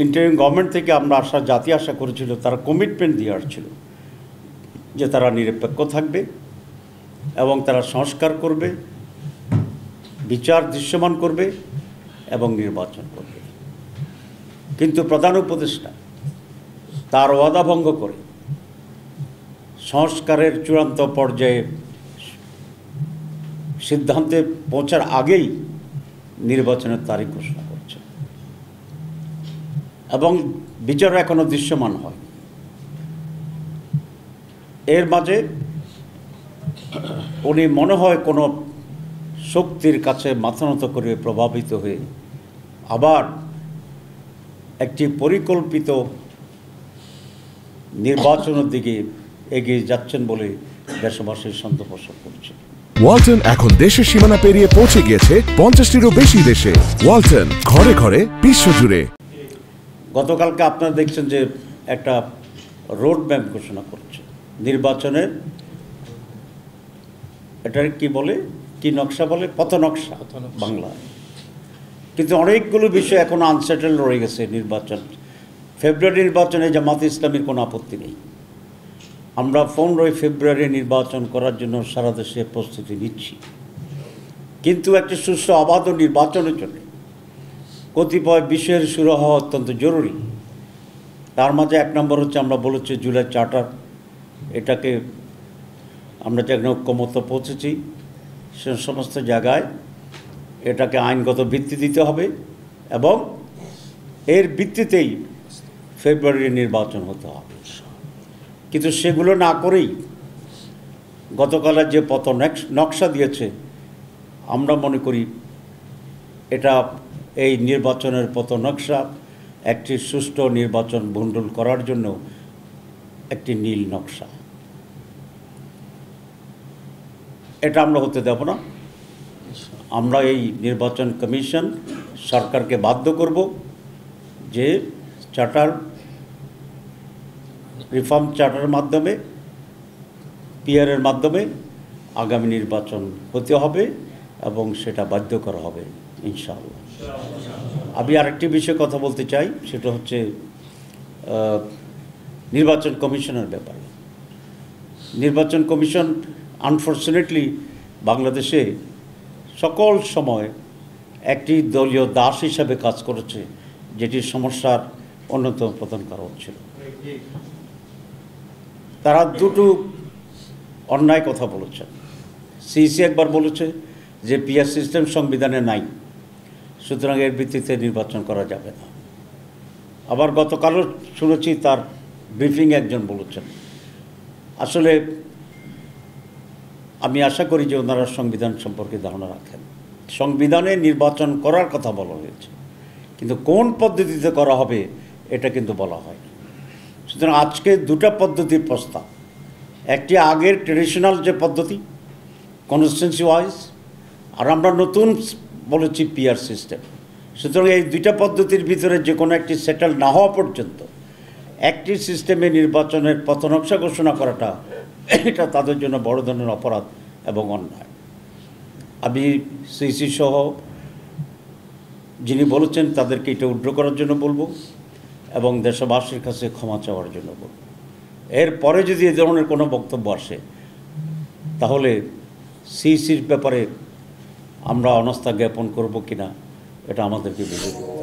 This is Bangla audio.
ইন্টারিম গভর্নমেন্ট থেকে আমরা জাতি আশা করেছিল, তারা কমিটমেন্ট দিয়ে আসছিল যে তারা নিরপেক্ষ থাকবে এবং তারা সংস্কার করবে, বিচার দৃশ্যমান করবে এবং নির্বাচন করবে। কিন্তু প্রধান উপদেষ্টা তার ওয়াদা ভঙ্গ করে সংস্কারের চূড়ান্ত পর্যায়ে সিদ্ধান্তে পৌঁছার আগেই নির্বাচনের তারিখ ঘোষণা করছে এবং বিচার এখনো দৃশ্যমান হয়। এর মাঝে উনি মনে হয় কোনো শক্তির কাছে মাথা নত করে প্রভাবিত হয়ে আবার একটি পরিকল্পিত নির্বাচনের দিকে এগিয়ে যাচ্ছেন বলে দেশবাসীর সন্দেহ পোষণ করছে। ওয়ালটন এখন দেশের সীমানা পেরিয়ে পৌঁছে গিয়েছে 50টিরও বেশি দেশে। ওয়ালটন, ঘরে ঘরে, বিশ্বজুড়ে। গতকালকে আপনারা দেখছেন যে একটা রোড ম্যাপ ঘোষণা করছে নির্বাচনের, এটার কি বলে, কি নকশা বলে, পথনকশা বাংলায়। কিন্তু অনেকগুলো বিষয় এখন আনসেটেল রয়ে গেছে। নির্বাচন, ফেব্রুয়ারি নির্বাচনে জামাতে ইসলামীর কোনো আপত্তি নেই। আমরা 15 ফেব্রুয়ারি নির্বাচন করার জন্য সারা দেশে প্রস্তুতি নিচ্ছি। কিন্তু একটি সুষ্ঠু অবাধ নির্বাচনের জন্য কতিপয় বিষয়ের শুরু হওয়া অত্যন্ত জরুরি। তার মাঝে 1 নম্বর হচ্ছে, আমরা বলেছি জুলাই চার্টার, এটাকে আমরা যেখানে ঐক্যমত পৌঁছেছি সে সমস্ত জায়গায় এটাকে আইনগত ভিত্তি দিতে হবে এবং এর ভিত্তিতেই ফেব্রুয়ারি নির্বাচন হতে হবে। কিন্তু সেগুলো না করেই গতকালের যে পথ নকশা দিয়েছে, আমরা মনে করি এটা এই নির্বাচনের পথ নকশা একটি সুষ্ঠু নির্বাচন ভণ্ডুল করার জন্য একটি নীল নকশা। এটা আমরা হতে দেব না। আমরা এই নির্বাচন কমিশন সরকারকে বাধ্য করব যে চার্টার রিফর্ম চার্টারের মাধ্যমে, পিআরের মাধ্যমে আগামী নির্বাচন হতে হবে এবং সেটা বাধ্য করা হবে ইনশাআল্লাহ। আমি আরেকটি বিষয়ে কথা বলতে চাই, সেটা হচ্ছে নির্বাচন কমিশনের ব্যাপারে। নির্বাচন কমিশন আনফর্চুনেটলি বাংলাদেশে সকল সময় একটি দলীয় দাস হিসাবে কাজ করেছে, যেটির সমস্যার অন্যতম প্রধান কারণ ছিল তারা দুটো অন্যায় কথা বলেছেন। সিইসি একবার বলেছে যে পিআর সিস্টেম সংবিধানে নাই, সুতরাং এর ভিত্তিতে নির্বাচন করা যাবে না। আবার গতকালও শুনেছি তার ব্রিফিং একজন বলেছেন। আসলে আমি আশা করি যে ওনারা সংবিধান সম্পর্কে ধারণা রাখেন। সংবিধানে নির্বাচন করার কথা বলা হয়েছে, কিন্তু কোন পদ্ধতিতে করা হবে এটা কিন্তু বলা হয়নি। সুতরাং আজকে দুটো পদ্ধতির প্রস্তাব, একটি আগের ট্রেডিশনাল যে পদ্ধতি কনস্টিটিউয়েন্সি ওয়াইজ, আর আমরা নতুন বলেছি পিআর সিস্টেম। সুতরাং এই দুইটা পদ্ধতির ভিতরে যে কোনো একটি সেটেল না হওয়া পর্যন্ত একটি সিস্টেমে নির্বাচনের পথনকশা ঘোষণা করাটা এটা তাদের জন্য বড় ধরনের অপরাধ এবং অন্যায়। আমি সিইসি সহ যিনি বলেছেন তাদেরকে এটা উড্র করার জন্য বলবো এবং দেশবাসীর কাছে ক্ষমা চাওয়ার জন্য বলব। এরপরে যদি এ ধরনের কোনো বক্তব্য আসে তাহলে সিইসির ব্যাপারে আমরা অনাস্থা জ্ঞাপন করব কিনা এটা আমাদেরকে বুঝে দেবে।